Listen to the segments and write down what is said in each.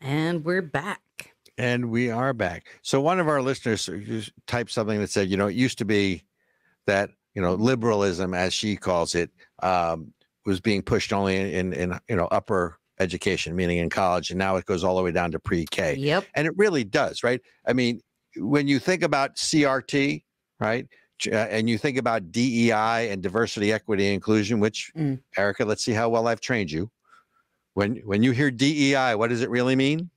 And we're back. And we are back. So one of our listeners typed something that said, it used to be that, liberalism, as she calls it, was being pushed only in upper education, meaning in college. And now it goes all the way down to pre-K. Yep. And it really does, right? I mean, when you think about CRT, right? And you think about DEI and diversity, equity, and inclusion, which, Ericka, let's see how well I've trained you. When you hear DEI, what does it really mean?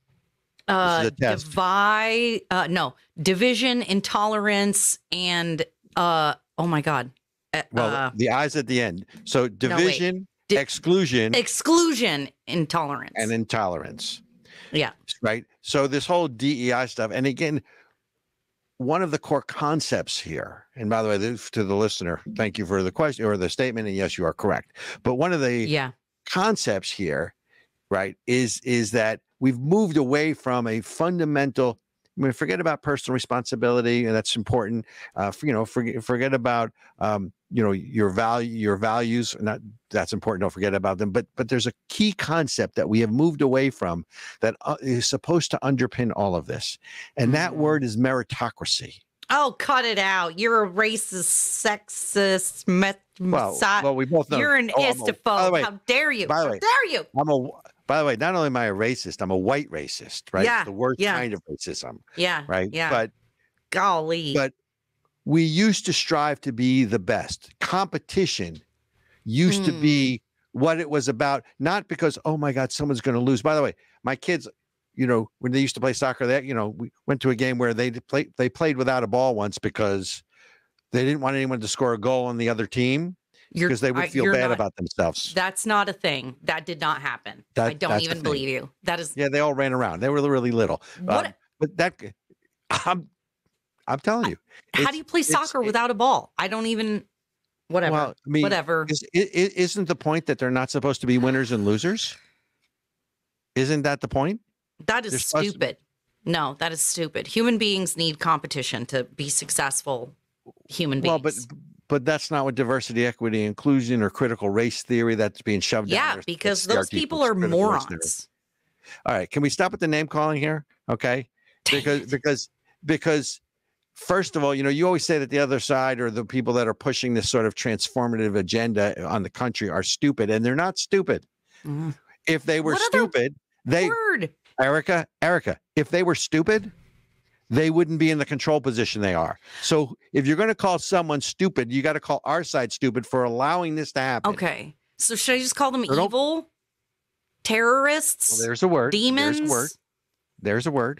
Division, intolerance, and oh my God. The I's at the end. So division, exclusion, intolerance. And intolerance. Yeah. Right. So this whole DEI stuff. And again, one of the core concepts here, and by the way, to the listener, thank you for the question or the statement. And yes, you are correct. But one of the concepts here, right, is that we've moved away from a fundamental. I mean, forget about personal responsibility, and that's important. Forget about your values. Not that's important. Don't forget about them. But there's a key concept that we have moved away from that is supposed to underpin all of this, and that word is meritocracy. Oh, cut it out! You're a racist, sexist, well, we both know. You're an istophobe. How dare you? How dare you? By the way, not only am I a racist, I'm a white racist, right? Yeah. The worst kind of racism. Yeah. Right. Yeah. But golly. But we used to strive to be the best. Competition used to be what it was about, not because, oh my God, someone's going to lose. By the way, my kids, when they used to play soccer, we went to a game where they played without a ball once because they didn't want anyone to score a goal on the other team. Because they would feel bad about themselves. That's not a thing. That did not happen. I don't even believe you. That is. Yeah, they all ran around. They were really little. But I'm telling you. How do you play soccer without a ball? I don't even. Whatever. Well, I mean, whatever. Isn't the point that they're not supposed to be winners and losers? Isn't that the point? That is stupid. No, that is stupid. Human beings need competition to be successful. Human beings. Well, but that's not what diversity, equity, inclusion, or critical race theory that's being shoved down. Yeah, because those people are morons. All right, can we stop at the name calling here? Okay, because first of all, you always say that the other side or the people that are pushing this sort of transformative agenda on the country are stupid, and they're not stupid. If they were stupid, Ericka, if they were stupid, they wouldn't be in the control position they are. So if you're going to call someone stupid, you got to call our side stupid for allowing this to happen. Okay. So should I just call them evil? Terrorists? Well, there's a word. Demons? There's a word.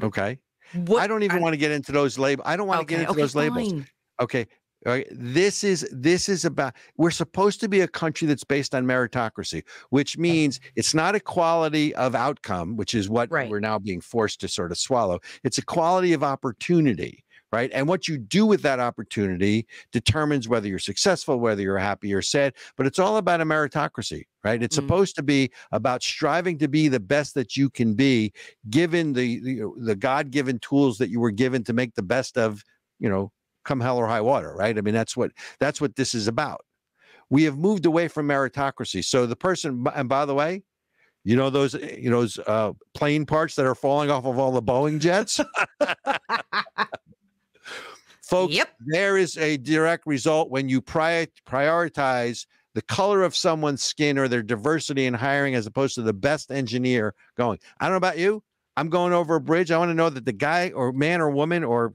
Okay. I don't even want to get into those labels. I don't want to get into those labels. Okay. All right. This is about, we're supposed to be a country that's based on meritocracy, which means it's not equality of outcome, which is what we're now being forced to sort of swallow. It's equality of opportunity, right? And what you do with that opportunity determines whether you're successful, whether you're happy or sad, but it's all about a meritocracy, right? It's supposed to be about striving to be the best that you can be, given the God-given tools that you were given to make the best of, come hell or high water, right? I mean, that's what this is about. We have moved away from meritocracy. So the person, and by the way, those plane parts that are falling off of all the Boeing jets, folks. There is a direct result when you prioritize the color of someone's skin or their diversity in hiring as opposed to the best engineer going. I don't know about you. I'm going over a bridge. I want to know that the guy or man or woman or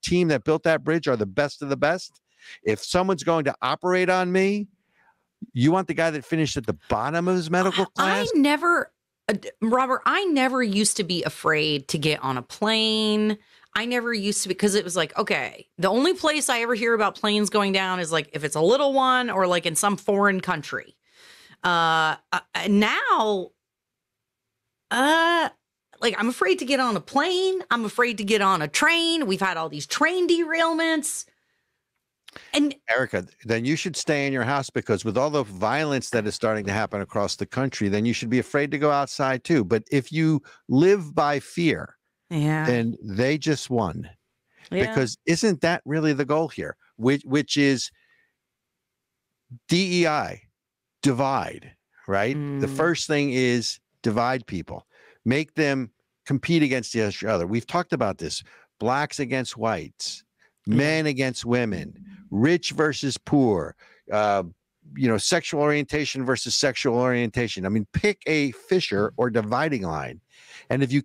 team that built that bridge are the best of the best. If someone's going to operate on me, you want the guy that finished at the bottom of his medical class? Robert, I never used to be afraid to get on a plane. I never used to, because it was like, okay, the only place I ever hear about planes going down is like if it's a little one or like in some foreign country. Now, like, I'm afraid to get on a plane. I'm afraid to get on a train. We've had all these train derailments. And Ericka, then you should stay in your house, because with all the violence that is starting to happen across the country, then you should be afraid to go outside too. But if you live by fear, then they just won. Because isn't that really the goal here? Which is DEI, divide, right? The first thing is divide people. make them compete against each other. We've talked about this. Blacks against whites, men against women, rich versus poor, sexual orientation versus sexual orientation. I mean, pick a fissure or dividing line. And if you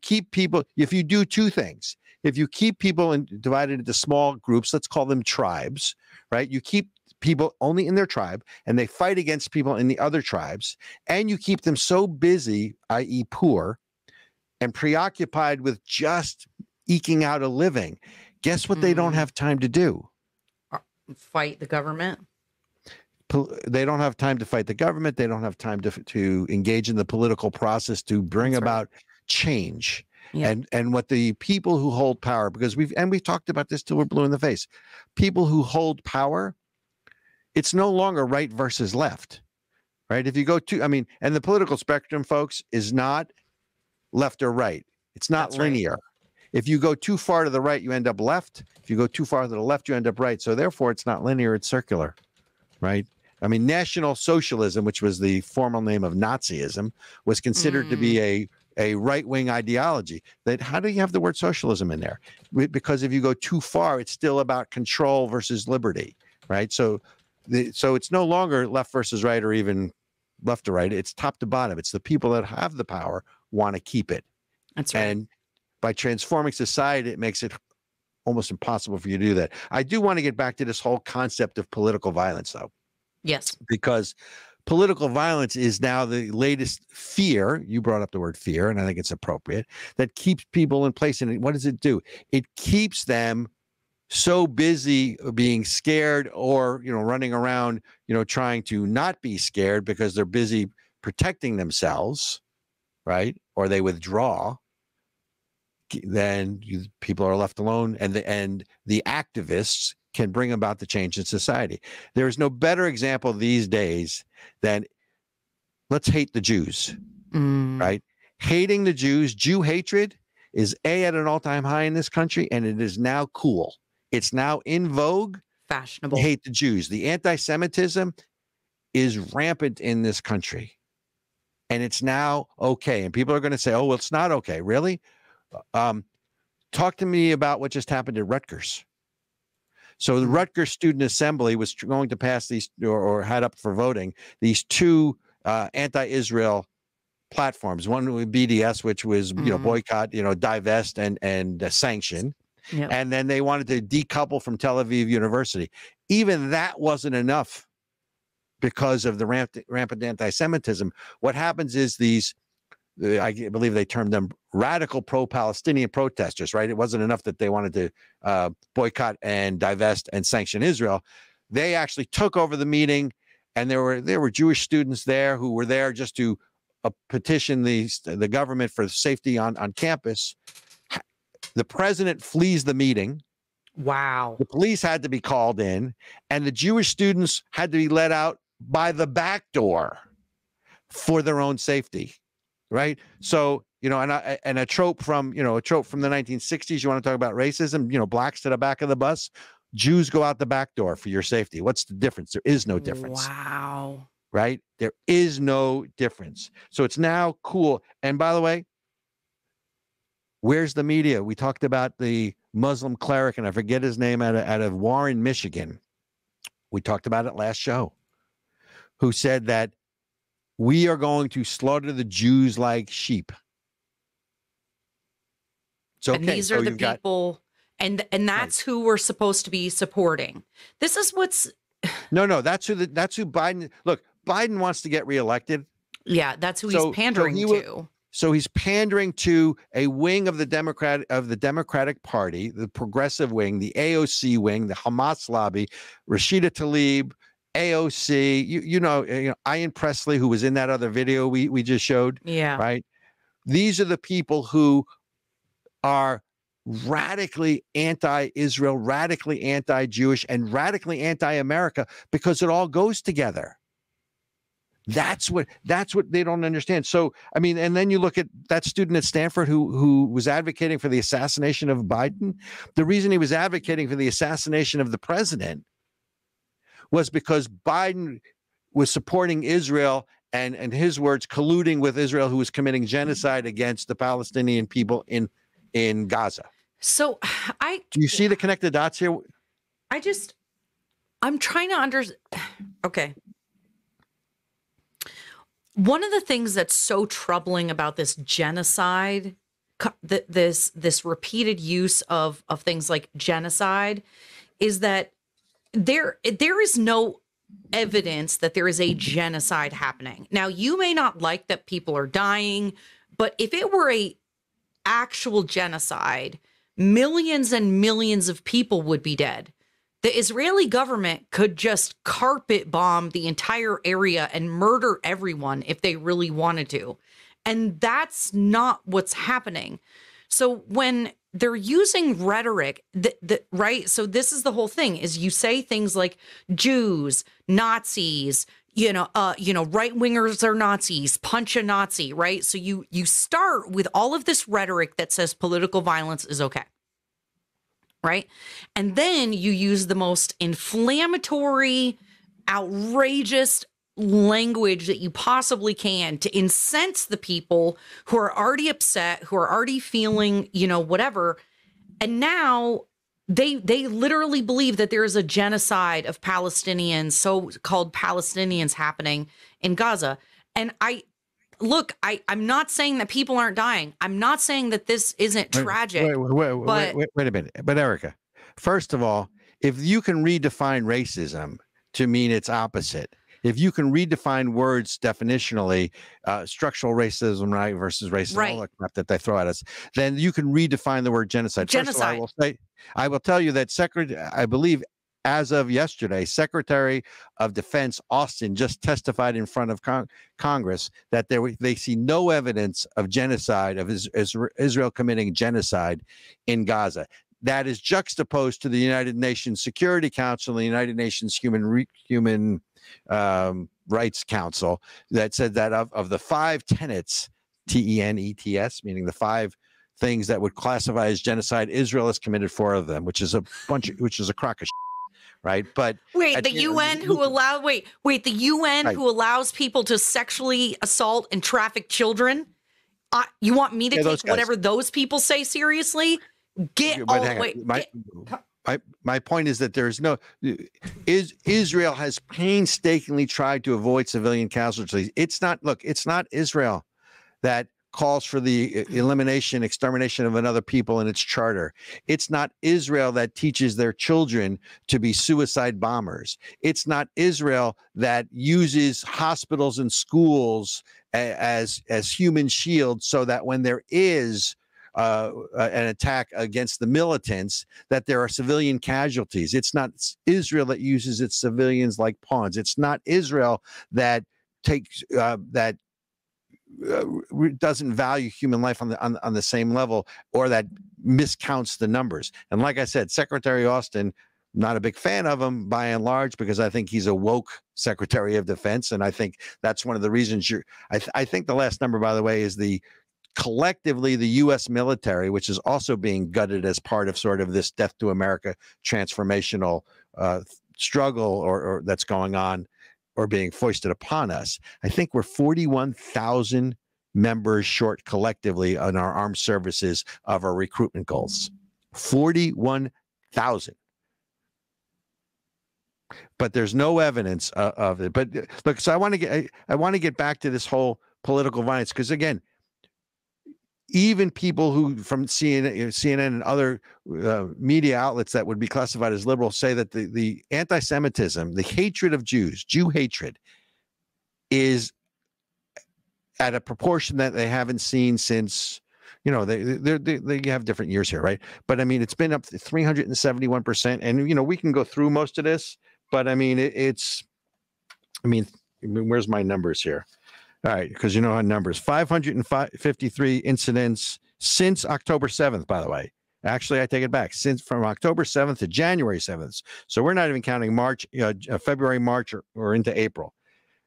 do two things, if you keep people divided into small groups, let's call them tribes, right? You keep people only in their tribe and they fight against people in the other tribes, and you keep them so busy, i.e. poor, and preoccupied with just eking out a living. Guess what they don't have time to do? Fight the government. They don't have time to fight the government. They don't have time to engage in the political process to bring about change. Yeah. And what the people who hold power, because we've talked about this till we're blue in the face. People who hold power, it's no longer right versus left, right? If you go and the political spectrum, folks, is not left or right. It's not linear. Right. If you go too far to the right, you end up left. If you go too far to the left, you end up right. So therefore, it's not linear, it's circular, right? I mean, National Socialism, which was the formal name of Nazism, was considered to be a right-wing ideology. How do you have the word socialism in there? Because if you go too far, it's still about control versus liberty, right? So it's no longer left versus right or even left to right. It's top to bottom. It's the people that have the power want to keep it. That's right. And by transforming society, it makes it almost impossible for you to do that. I do want to get back to this whole concept of political violence, though. Yes. Because political violence is now the latest fear. You brought up the word fear, and I think it's appropriate, that keeps people in place. And what does it do? It keeps them so busy being scared or, running around, trying to not be scared because they're busy protecting themselves, right? Or they withdraw. Then people are left alone, and the activists can bring about the change in society. There is no better example these days than let's hate the Jews, right? Hating the Jews, Jew hatred is at an all-time high in this country, and it is now cool. It's now in vogue, fashionable. To hate the Jews. The anti-Semitism is rampant in this country, and it's now okay. And people are going to say, "Oh, well, it's not okay." Really? Talk to me about what just happened at Rutgers. So the Rutgers Student Assembly was going to pass these, or had up for voting, these two anti-Israel platforms. One was BDS, which was boycott, divest and sanction. Yep. And then they wanted to decouple from Tel Aviv University. Even that wasn't enough because of the rampant anti-Semitism. What happens is I believe they termed them radical pro-Palestinian protesters, right? It wasn't enough that they wanted to boycott and divest and sanction Israel. They actually took over the meeting, and there were Jewish students there who were there just to petition the government for safety on campus. The president flees the meeting. Wow. The police had to be called in, and the Jewish students had to be let out by the back door for their own safety. Right. So, and a trope from the 1960s, you want to talk about racism, blacks to the back of the bus, Jews go out the back door for your safety. What's the difference? There is no difference. Wow. Right. There is no difference. So it's now cool. And by the way, where's the media? We talked about the Muslim cleric, and I forget his name, out of Warren, Michigan. We talked about it last show, who said that we are going to slaughter the Jews like sheep. So, and these are the people, and that's who we're supposed to be supporting. This is what's no. That's who Biden. Look, Biden wants to get reelected. Yeah, that's who he's pandering to. So he's pandering to a wing of the Democratic Party, the progressive wing, the AOC wing, the Hamas lobby, Rashida Tlaib, AOC, you know, Ian Presley, who was in that other video we just showed. Yeah. Right. These are the people who are radically anti-Israel, radically anti-Jewish, and radically anti-America, because it all goes together. That's what they don't understand. So, I mean, and then you look at that student at Stanford who was advocating for the assassination of Biden. The reason he was advocating for the assassination of the president was because Biden was supporting Israel and his words, colluding with Israel, who was committing genocide against the Palestinian people in Gaza. So you see the connected dots here? I'm trying to understand. Okay. One of the things that's so troubling about this genocide, this repeated use of things like genocide, is that there is no evidence that there is a genocide happening. Now, you may not like that people are dying, but if it were a actual genocide, millions and millions of people would be dead. The Israeli government could just carpet bomb the entire area and murder everyone if they really wanted to. And that's not what's happening. So when they're using rhetoric, right? So this is the whole thing, is you say things like Jews, Nazis, right-wingers are Nazis, punch a Nazi, right? So you start with all of this rhetoric that says political violence is okay. Right. And then you use the most inflammatory, outrageous language that you possibly can to incense the people who are already upset, who are already feeling, whatever. And now they literally believe that there is a genocide of Palestinians, so-called Palestinians, happening in Gaza. And I'm not saying that people aren't dying. I'm not saying that this isn't tragic. Wait a minute. But Ericka, first of all, if you can redefine racism to mean its opposite, if you can redefine words definitionally, structural racism, right, versus racism, all the crap that they throw at us, then you can redefine the word genocide. Genocide. First of all, I will tell you that I believe, as of yesterday, Secretary of Defense Austin just testified in front of Congress that they see no evidence of genocide, of Israel committing genocide in Gaza. That is juxtaposed to the United Nations Security Council, the United Nations Human Rights Council, that said that of the 5 tenets, TENETS, meaning the 5 things that would classify as genocide, Israel has committed 4 of them, which is a crock of shit. Right. But the UN who allows people to sexually assault and traffic children. You want me to take whatever those people say seriously? My point is that Israel has painstakingly tried to avoid civilian casualties. It's not Israel that calls for the extermination of another people in its charter. It's not Israel that teaches their children to be suicide bombers. It's not Israel that uses hospitals and schools as human shields so that when there is an attack against the militants, that there are civilian casualties. It's not Israel that uses its civilians like pawns. It's not Israel that doesn't value human life on the same level, or that miscounts the numbers. And like I said, Secretary Austin, not a big fan of him by and large, because I think he's a woke Secretary of Defense, and I think that's one of the reasons I think the last number, by the way, is collectively the U.S. military, which is also being gutted as part of sort of this Death to America transformational struggle or that's going on, or being foisted upon us. I think we're 41,000 members short collectively on our armed services of our recruitment goals. 41,000. But there's no evidence of it. But look, so I want to get back to this whole political violence, because again, even people who from CNN and other media outlets that would be classified as liberal say that the anti-Semitism, the hatred of Jews, Jew hatred, is at a proportion that they haven't seen since, they have different years here, right? But I mean, it's been up to 371%, and we can go through most of this, but I mean, where's my numbers here? All right, because our numbers, 553 incidents since October 7th, by the way. Actually, I take it back. From October 7th to January 7th. So we're not even counting February, March, or into April.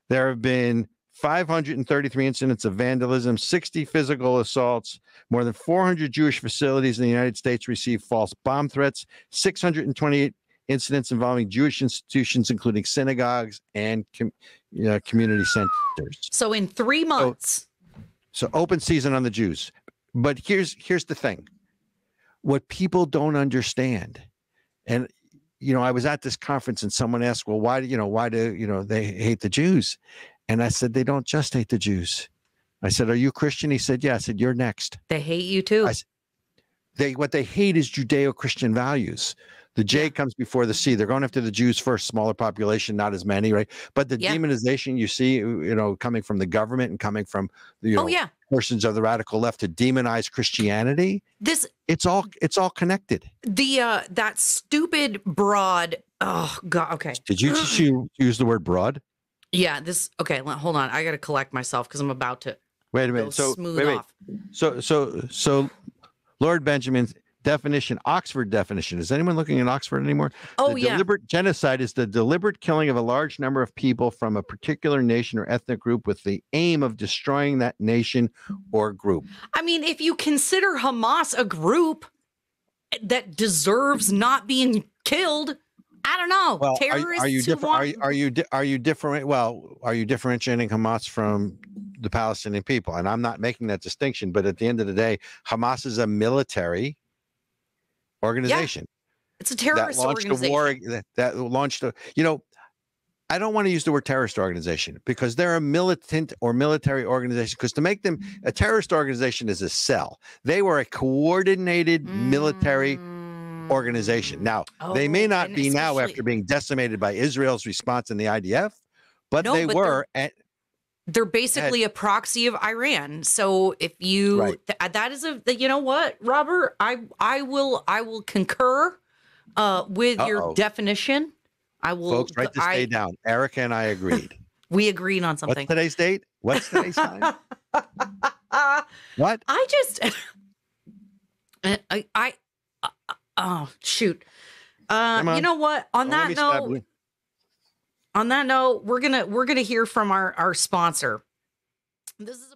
There have been 533 incidents of vandalism, 60 physical assaults, more than 400 Jewish facilities in the United States received false bomb threats, 628 incidents involving Jewish institutions, including synagogues and community centers. So in 3 months. So open season on the Jews. But here's the thing. What people don't understand, and I was at this conference and someone asked, well, why do they hate the Jews? And I said, they don't just hate the Jews. I said, are you Christian? He said, yeah. I said, you're next. They hate you too. What they hate is Judeo-Christian values. The J comes before the C. They're going after the Jews first, smaller population, not as many, right? But the demonization you see, coming from the government and coming from portions of the radical left to demonize Christianity. It's all connected. That stupid broad. Oh God. Okay. Did you just use the word broad? Yeah. Okay. Hold on. I got to collect myself because I'm about to. Wait a minute. So off. So Lord Benjamin's definition, Oxford definition. Is anyone looking at Oxford anymore? Deliberate genocide is the deliberate killing of a large number of people from a particular nation or ethnic group with the aim of destroying that nation or group. I mean, if you consider Hamas a group that deserves not being killed, I don't know. Well, are you different? Are you different? Well, are you differentiating Hamas from the Palestinian people? And I'm not making that distinction, but at the end of the day, Hamas is a military organization. Yeah, it's a terrorist organization that launched a. I don't want to use the word terrorist organization because they're a militant or military organization. Because to make them a terrorist organization is a cell. They were a coordinated military organization. Now, they may not be now after being decimated by Israel's response in the IDF, but they were. They're basically a proxy of Iran. So if you, that is you know what, Robert, I will concur with your definition. I will. Folks, write this day down. Ericka and I agreed. We agreed on something. What's today's date? What's today's time? What? I just, oh shoot. You know what? On that note, we're gonna hear from our sponsor. This is